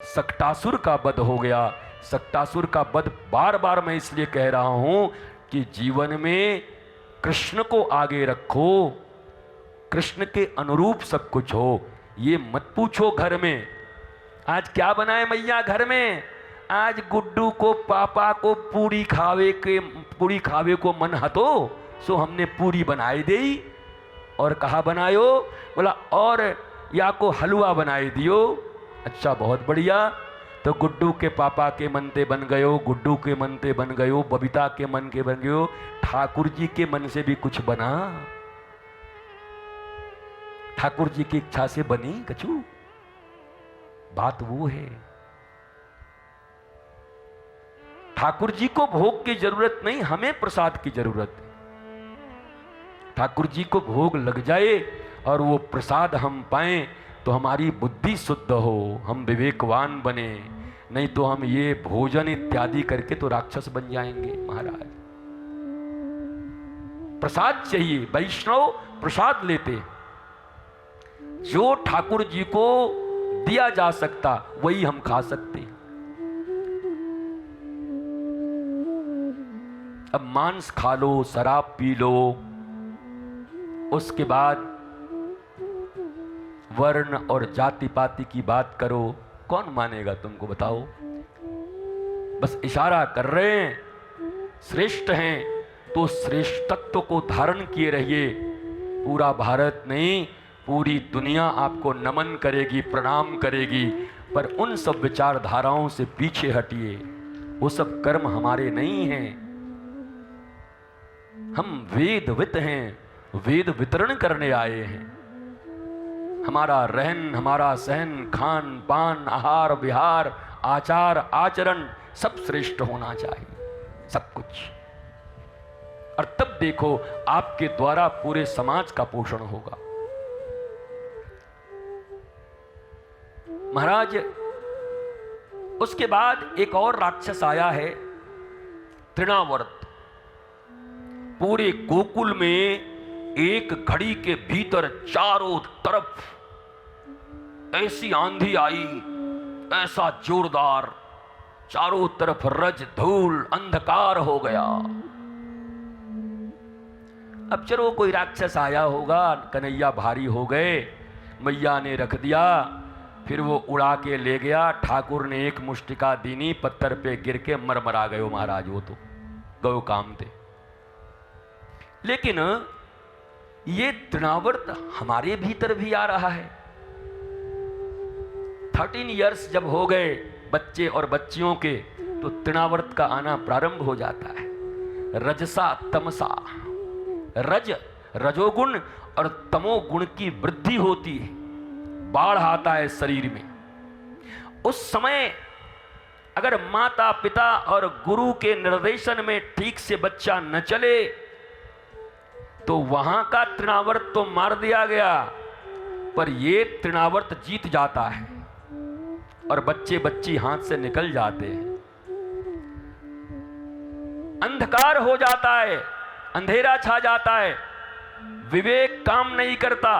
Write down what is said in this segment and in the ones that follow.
सक्टासुर का वध हो गया। सक्टासुर का वध बार बार मैं इसलिए कह रहा हूं कि जीवन में कृष्ण को आगे रखो, कृष्ण के अनुरूप सब कुछ हो। ये मत पूछो घर में आज क्या बनाए मैया घर में, आज गुड्डू को पापा को पूरी खावे को मन हतो सो हमने पूरी बनाई दी। और कहा बनायो, बोला और या को हलवा बनाए दियो। अच्छा बहुत बढ़िया, तो गुड्डू के पापा के मनते बन गयो, गुड्डू के मनते बन गयो, बबीता के मन के बन गयो, ठाकुर जी के मन से भी कुछ बना, ठाकुर जी की इच्छा से बनी कछु। बात वो है, ठाकुर जी को भोग की जरूरत नहीं, हमें प्रसाद की जरूरत है। ठाकुर जी को भोग लग जाए और वो प्रसाद हम पाएं तो हमारी बुद्धि शुद्ध हो, हम विवेकवान बने, नहीं तो हम ये भोजन इत्यादि करके तो राक्षस बन जाएंगे महाराज। प्रसाद चाहिए, वैष्णव प्रसाद लेते, जो ठाकुर जी को दिया जा सकता वही हम खा सकते। अब मांस खा लो, शराब पी लो, उसके बाद वर्ण और जाति पाति की बात करो, कौन मानेगा तुमको बताओ। बस इशारा कर रहे हैं, श्रेष्ठ हैं तो श्रेष्ठत्व को धारण किए रहिए। पूरा भारत नहीं, पूरी दुनिया आपको नमन करेगी, प्रणाम करेगी, पर उन सब विचारधाराओं से पीछे हटिए। वो सब कर्म हमारे नहीं हैं, हम वेदवित हैं, वेद वितरण करने आए हैं। हमारा रहन, हमारा सहन, खान पान, आहार विहार, आचार आचरण सब श्रेष्ठ होना चाहिए, सब कुछ। और तब देखो आपके द्वारा पूरे समाज का पोषण होगा। महाराज उसके बाद एक और राक्षस आया है, तृणावर्त। पूरे गोकुल में एक घड़ी के भीतर चारों तरफ ऐसी आंधी आई, ऐसा जोरदार, चारों तरफ रज धूल अंधकार हो गया। अब चलो कोई राक्षस आया होगा, कन्हैया भारी हो गए, मैया ने रख दिया, फिर वो उड़ा के ले गया। ठाकुर ने एक मुष्टिका दीनी, पत्थर पे गिर के मरमरा गयो महाराज, वो तो गयो काम थे। लेकिन ये तृणावर्त हमारे भीतर भी आ रहा है। 13 इयर्स जब हो गए बच्चे और बच्चियों के, तो तृणावर्त का आना प्रारंभ हो जाता है। रजसा तमसा, रज रजोगुण और तमोगुण की वृद्धि होती है, बाढ़ आता है शरीर में। उस समय अगर माता पिता और गुरु के निर्देशन में ठीक से बच्चा न चले तो वहां का तृणावर्त तो मार दिया गया, पर ये तृणावर्त जीत जाता है और बच्चे बच्ची हाथ से निकल जाते हैं। अंधकार हो जाता है, अंधेरा छा जाता है, विवेक काम नहीं करता।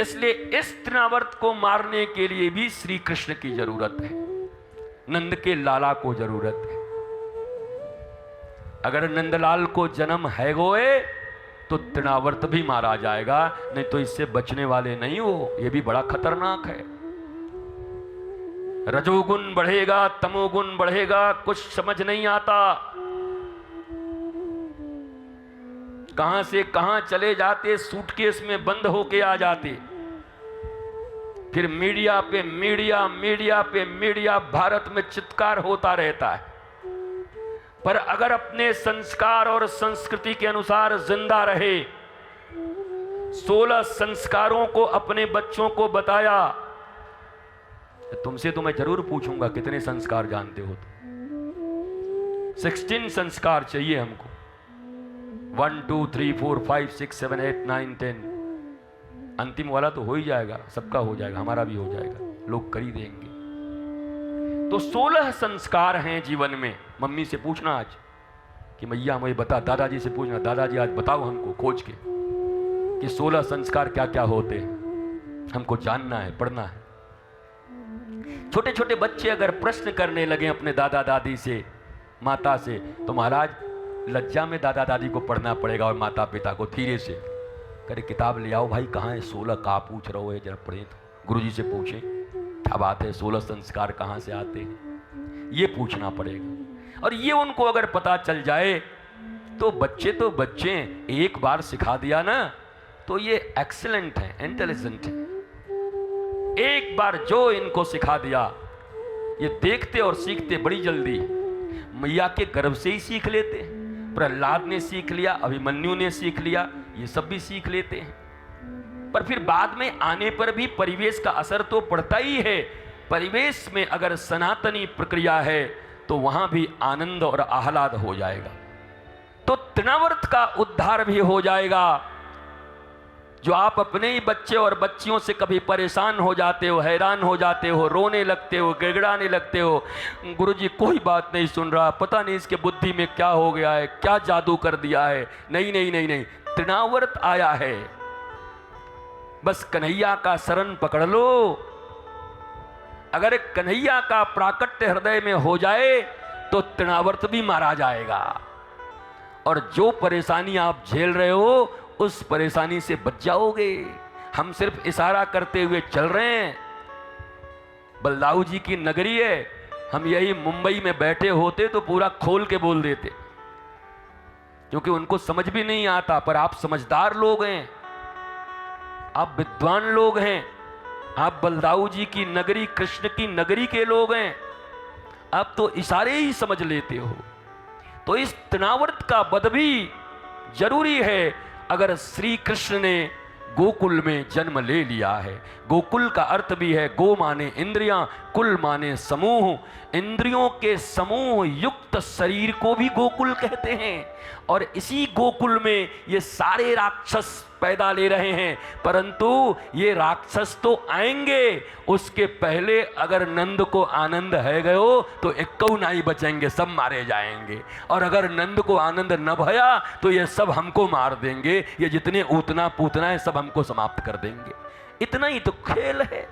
इसलिए इस तृणावर्त को मारने के लिए भी श्री कृष्ण की जरूरत है, नंद के लाला को जरूरत है। अगर नंदलाल को जन्म है गोए तो तृणावर्त भी मारा जाएगा, नहीं तो इससे बचने वाले नहीं हो। यह भी बड़ा खतरनाक है। रजोगुण बढ़ेगा, तमोगुण बढ़ेगा, कुछ समझ नहीं आता, कहां से कहां चले जाते, सूटकेस में बंद होके आ जाते। फिर मीडिया पे मीडिया, मीडिया पे मीडिया, भारत में चित्कार होता रहता है। पर अगर अपने संस्कार और संस्कृति के अनुसार जिंदा रहे, 16 संस्कारों को अपने बच्चों को बताया, तुमसे तो मैं जरूर पूछूंगा कितने संस्कार जानते हो। तो 16 संस्कार चाहिए हमको, 1 2 3 4 5 6 7 8 9 10। अंतिम वाला तो हो ही जाएगा, सबका हो जाएगा, हमारा भी हो जाएगा, लोग कर ही देंगे। तो 16 संस्कार हैं जीवन में। मम्मी से पूछना आज कि मैया मुझे बता, दादाजी से पूछना, दादाजी आज बताओ हमको खोज के कि 16 संस्कार क्या क्या होते हैं। हमको जानना है, पढ़ना है। छोटे छोटे बच्चे अगर प्रश्न करने लगे अपने दादा दादी से, माता से, तो महाराज लज्जा में दादा दादी को पढ़ना पड़ेगा और माता पिता को धीरे से करे किताब ले आओ भाई, कहाँ है 16 का पूछ रहे हो है, जरा पढ़े तो गुरुजी से पूछें क्या बात है, 16 संस्कार कहाँ से आते हैं, ये पूछना पड़ेगा। और ये उनको अगर पता चल जाए तो बच्चे एक बार सिखा दिया ना तो ये एक्सीलेंट है, इंटेलिजेंट है। एक बार जो इनको सिखा दिया ये देखते और सीखते बड़ी जल्दी। मैया के गर्भ से ही सीख लेते हैं, प्रहलाद ने सीख लिया, अभिमन्यु ने सीख लिया, ये सब भी सीख लेते हैं। पर फिर बाद में आने पर भी परिवेश का असर तो पड़ता ही है। परिवेश में अगर सनातनी प्रक्रिया है तो वहां भी आनंद और आह्लाद हो जाएगा, तो तृणावर्त का उद्धार भी हो जाएगा। जो आप अपने ही बच्चे और बच्चियों से कभी परेशान हो जाते हो, हैरान हो जाते हो, रोने लगते हो, गिड़गिड़ाने लगते हो, गुरुजी कोई बात नहीं सुन रहा, पता नहीं इसके बुद्धि में क्या हो गया है, क्या जादू कर दिया है, नहीं नहीं नहीं नहीं, तृणावर्त आया है, बस कन्हैया का शरण पकड़ लो। अगर कन्हैया का प्राकट्य हृदय में हो जाए तो तृणावर्त भी मारा जाएगा। और जो परेशानी आप झेल रहे हो उस परेशानी से बच जाओगे। हम सिर्फ इशारा करते हुए चल रहे हैं। बलदाऊ जी की नगरी है, हम यही मुंबई में बैठे होते तो पूरा खोल के बोल देते, क्योंकि उनको समझ भी नहीं आता। पर आप समझदार लोग हैं, आप विद्वान लोग हैं, आप बलदाऊ जी की नगरी, कृष्ण की नगरी के लोग हैं, आप तो इशारे ही समझ लेते हो। तो इस तृणावर्त का वध भी जरूरी है। अगर श्री कृष्ण ने गोकुल में जन्म ले लिया है, गोकुल का अर्थ भी है गो माने इंद्रियां, कुल माने समूह। इंद्रियों के समूह युक्त शरीर को भी गोकुल कहते हैं। और इसी गोकुल में ये सारे राक्षस पैदा ले रहे हैं, परंतु ये राक्षस तो आएंगे, उसके पहले अगर नंद को आनंद है गयो तो इक्कऊ नहीं बचेंगे, सब मारे जाएंगे। और अगर नंद को आनंद न भया तो ये सब हमको मार देंगे, ये जितने ऊतना पूतना है सब हमको समाप्त कर देंगे। इतना ही तो खेल है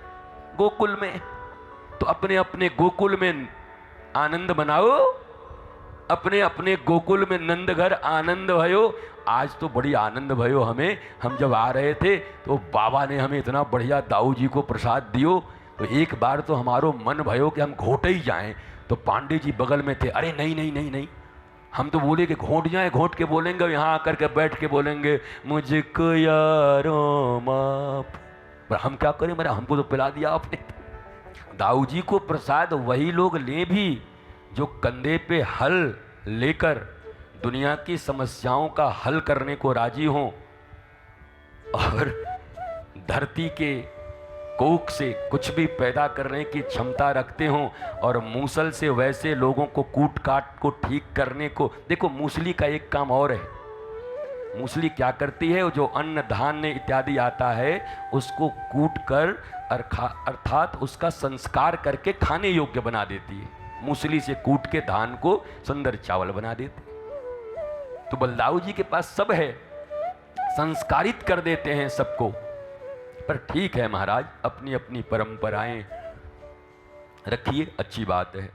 गोकुल में। तो अपने अपने गोकुल में आनंद बनाओ, अपने अपने गोकुल में नंद घर आनंद भयो। आज तो बड़ी आनंद भयो हमें। हम जब आ रहे थे तो बाबा ने हमें इतना बढ़िया दाऊ जी को प्रसाद दियो, तो एक बार तो हमारो मन भयो कि हम घोटे ही जाएं। तो पांडे जी बगल में थे, अरे नहीं नहीं नहीं नहीं, हम तो बोले कि घोट जाए, घोट के बोलेंगे, यहाँ आकर के बैठ के बोलेंगे मुझको यारो माफ। पर हम क्या करें, मेरा हमको तो पिला दिया आपने। दाऊ जी को प्रसाद वही लोग ले भी जो कंधे पे हल लेकर दुनिया की समस्याओं का हल करने को राजी हों और धरती के कोख से कुछ भी पैदा करने की क्षमता रखते हों, और मूसल से वैसे लोगों को कूट काट को ठीक करने को। देखो मूसली का एक काम और है, मूसली क्या करती है, जो अन्न धान्य इत्यादि आता है उसको कूट कर अर्थात उसका संस्कार करके खाने योग्य बना देती है। मूसली से कूट के धान को सुंदर चावल बना देते। तो बलदाऊ जी के पास सब है, संस्कारित कर देते हैं सबको। पर ठीक है महाराज, अपनी अपनी परंपराएं रखिए, अच्छी बात है।